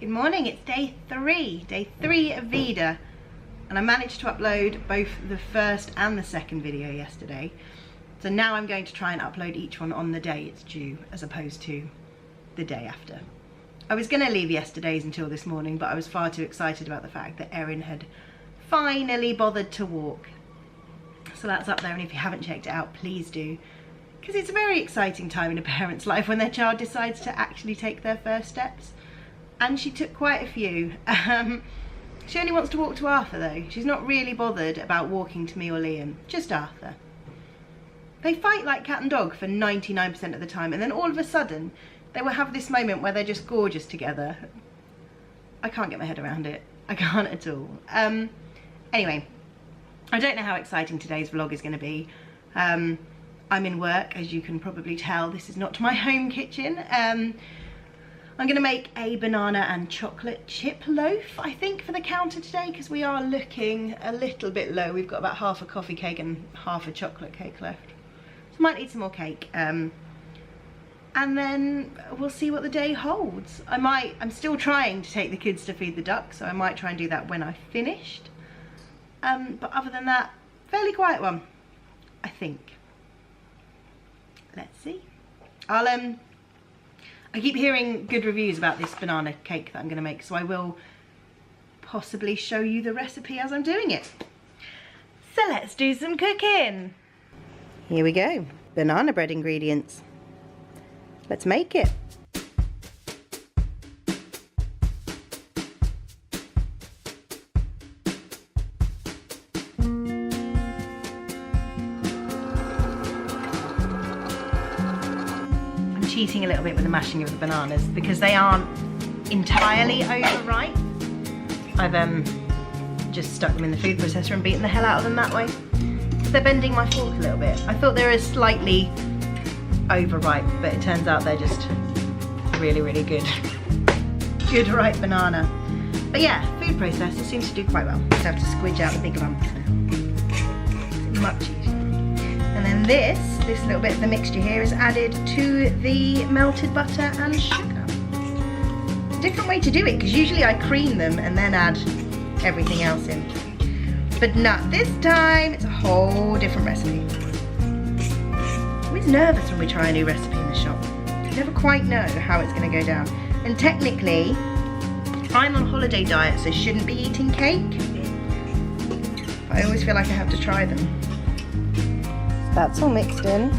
Good morning, it's day three of Veda, and I managed to upload both the first and the second video yesterday. So now I'm going to try and upload each one on the day it's due, as opposed to the day after. I was going to leave yesterday's until this morning, but I was far too excited about the fact that Erin had finally bothered to walk. So that's up there, and if you haven't checked it out, please do. Because it's a very exciting time in a parent's life when their child decides to actually take their first steps. And she took quite a few. She only wants to walk to Arthur though. She's not really bothered about walking to me or Liam, just Arthur. They fight like cat and dog for 99% of the time, and then all of a sudden they will have this moment where they're just gorgeous together. I can't get my head around it. I can't at all. Anyway, I don't know how exciting today's vlog is going to be. I'm in work, as you can probably tell. This is not my home kitchen. I'm going to make a banana and chocolate chip loaf, I think, for the counter today, because we are looking a little bit low. We've got about half a coffee cake and half a chocolate cake left. So I might need some more cake. And then we'll see what the day holds. I'm still trying to take the kids to feed the ducks, so I might try and do that when I've finished. But other than that, fairly quiet one, I think. Let's see. I keep hearing good reviews about this banana cake that I'm going to make, so I will possibly show you the recipe as I'm doing it. So let's do some cooking. Here we go, banana bread ingredients. Let's make it. Cheating a little bit with the mashing of the bananas because they aren't entirely overripe. I've just stuck them in the food processor and beaten the hell out of them that way. They're bending my fork a little bit. I thought they were slightly overripe, but it turns out they're just really, really good ripe banana. But yeah, food processor seems to do quite well. Just have to squidge out the big lumps now. Much easier. And then this little bit of the mixture here is added to the melted butter and sugar. Different way to do it, because usually I cream them and then add everything else in. But not this time, it's a whole different recipe. I'm always nervous when we try a new recipe in the shop. I never quite know how it's going to go down. And technically, I'm on holiday diet, so shouldn't be eating cake. But I always feel like I have to try them. That's all mixed in.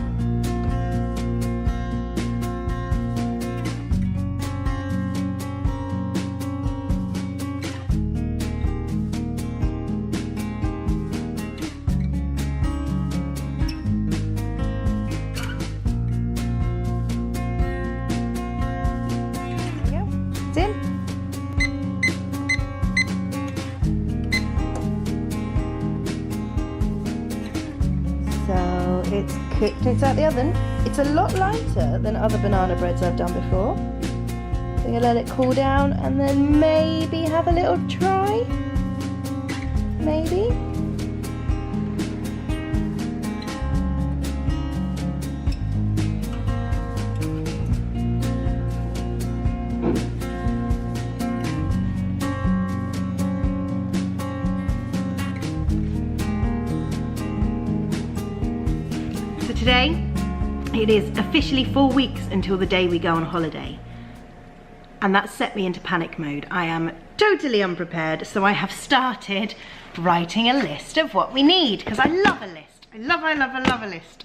There we go. It's in. So it's cooked, it's out the oven. It's a lot lighter than other banana breads I've done before. So I'm gonna let it cool down and then maybe have a little try. Maybe. Today, it is officially 4 weeks until the day we go on holiday. And that set me into panic mode. I am totally unprepared, so I have started writing a list of what we need, because I love a list. I love a list.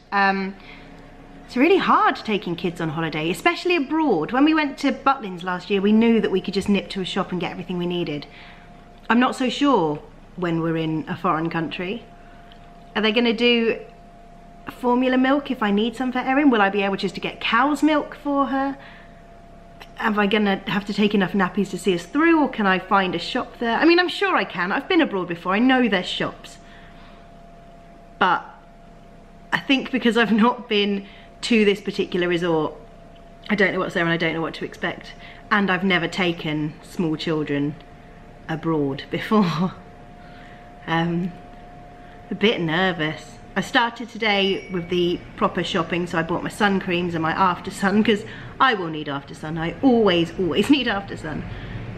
It's really hard taking kids on holiday, especially abroad. When we went to Butlins last year, we knew that we could just nip to a shop and get everything we needed. I'm not so sure when we're in a foreign country. Are they going to do formula milk if I need some for Erin? Will I be able just to get cow's milk for her? Am I gonna have to take enough nappies to see us through, or can I find a shop there? I mean, I'm sure I can. I've been abroad before. I know there's shops. But I think because I've not been to this particular resort, I don't know what's there and I don't know what to expect. And I've never taken small children abroad before. A bit nervous. I started today with the proper shopping, so I bought my sun creams and my after sun, because I will need after sun. I always need after sun.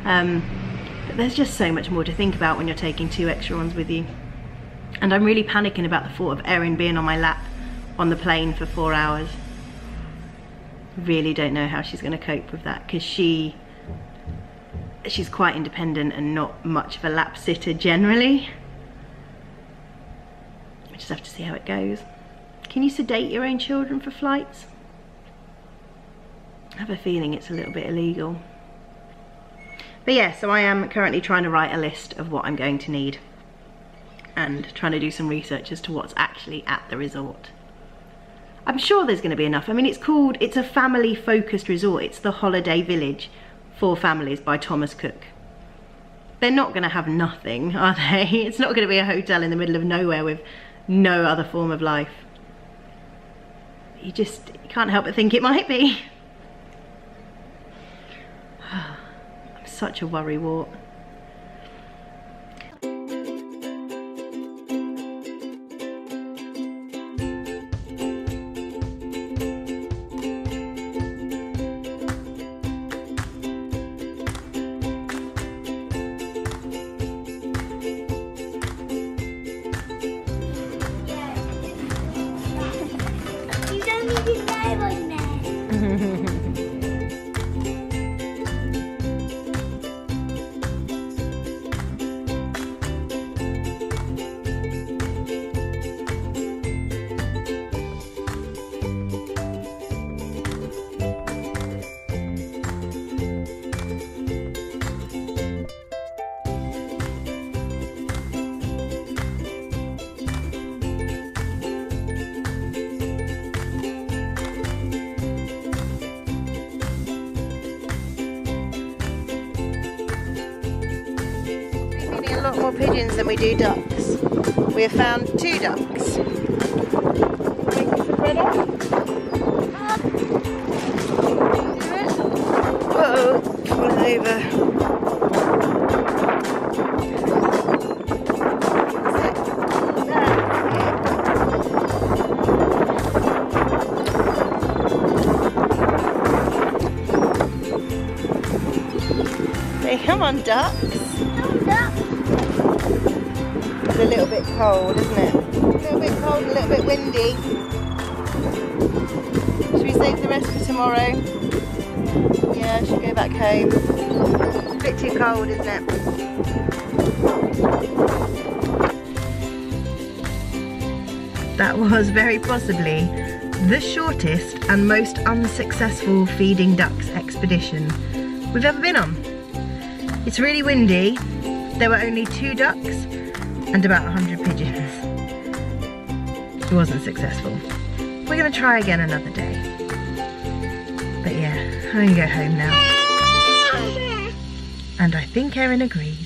But there's just so much more to think about when you're taking 2 extra ones with you. And I'm really panicking about the thought of Erin being on my lap on the plane for 4 hours. Really don't know how she's going to cope with that, because she's quite independent and not much of a lap sitter generally. We just have to see how it goes. Can you sedate your own children for flights? I have a feeling it's a little bit illegal. But yeah, so I am currently trying to write a list of what I'm going to need and trying to do some research as to what's actually at the resort. I'm sure there's going to be enough. I mean, it's a family focused resort. It's the Holiday Village for Families by Thomas Cook. They're not going to have nothing, are they? It's not going to be a hotel in the middle of nowhere with no other form of life. You can't help but think it might be. I'm such a worrywart. A lot more pigeons than we do ducks. We have found 2 ducks. Waiting for Greta. Uh-oh, falling over. Hey, come on, ducks. It's a little bit cold, isn't it? A little bit cold and a little bit windy. Should we save the rest for tomorrow? Yeah, I should go back home. It's a bit too cold, isn't it? That was very possibly the shortest and most unsuccessful feeding ducks expedition we've ever been on. It's really windy. There were only 2 ducks and about 100 pigeons. It wasn't successful. We're going to try again another day. But yeah, I'm going to go home now. And I think Erin agrees.